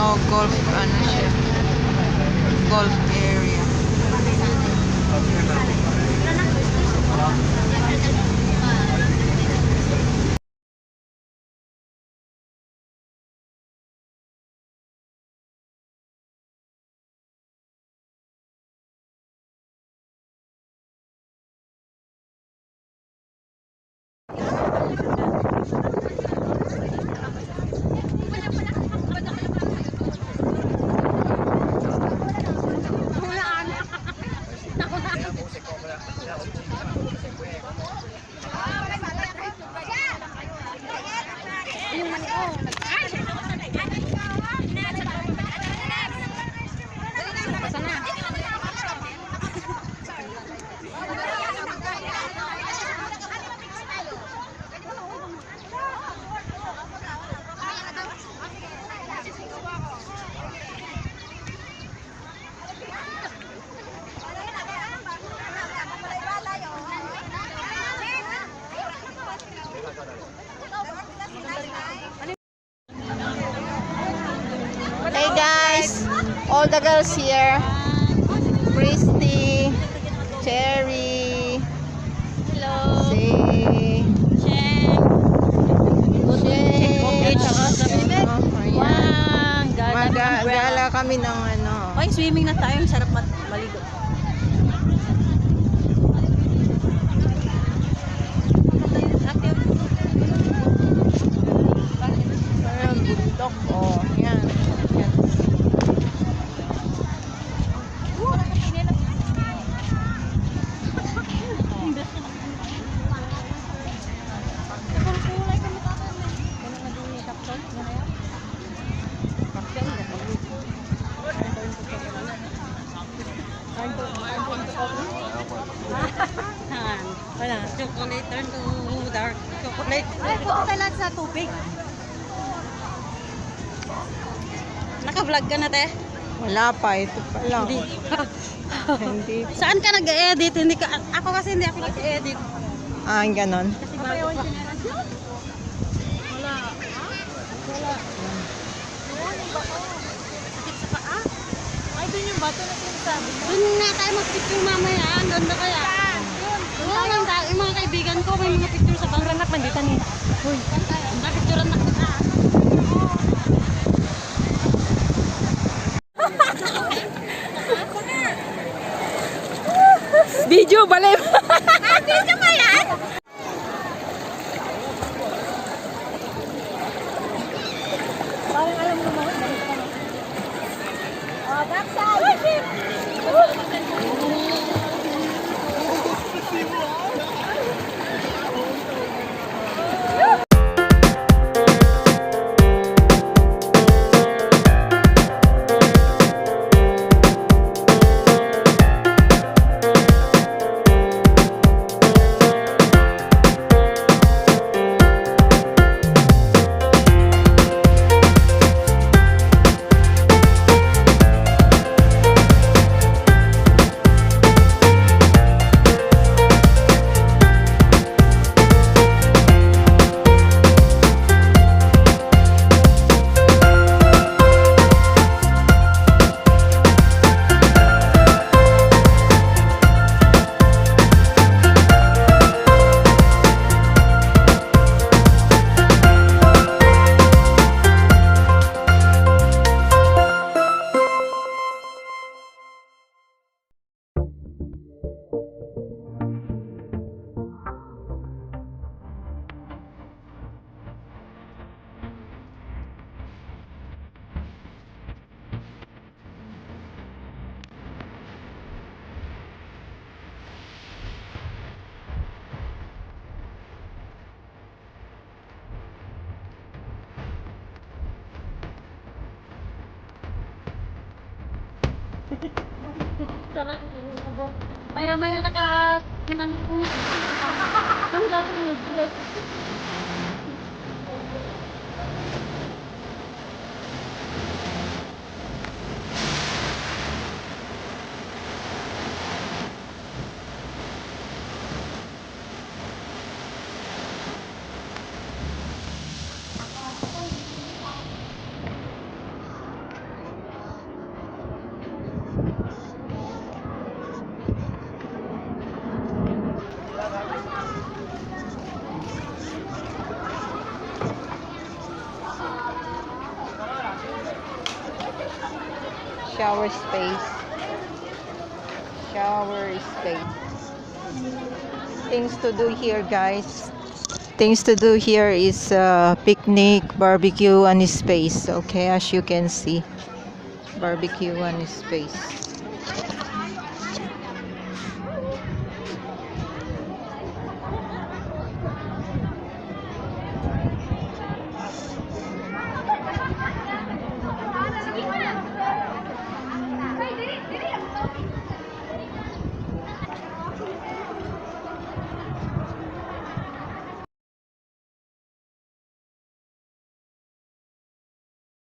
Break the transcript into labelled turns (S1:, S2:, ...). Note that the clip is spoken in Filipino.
S1: Oh, golf, ano siya? Golf area. Hey guys, all the girls here. Christy, Cherry,
S2: Hello.
S1: si
S2: Cheng.
S1: Gala kami ng ano.
S2: Ay, swimming na tayo. Sarap maligo.
S1: Parang bundok. Oh, yan. Yan.
S2: Wala. Chocolate turn to dark chocolate. Ay, pupunta lang sa tubig. Naka-vlog ka na, te?
S1: Wala pa, ito pa lang.
S2: Hindi.
S1: Hindi.
S2: Saan ka nag-edit? Hindi ka, ako kasi hindi ako nag-edit.
S1: Ah, ganon.
S2: Kasi bago pa. Wala. Wala. Sakit sa paa? Ay, doon yung bato na sinasabi. Doon na tayo mag-picture mamaya. Doon na kaya. Doon yung mga kaibigan ko. May mga picture sa bangka. Ranak, nandito ni. Uy. Napicturean na kita.
S1: Video, balim!
S2: Video ba yan? Parang alam mo naman. Oh, backside! Maya-maya naka-kinang ko. Ang dami nag-vlog.
S1: Shower space. Shower space. Things to do here, guys. Things to do here is picnic, barbecue, and space. Okay, as you can see, barbecue and space.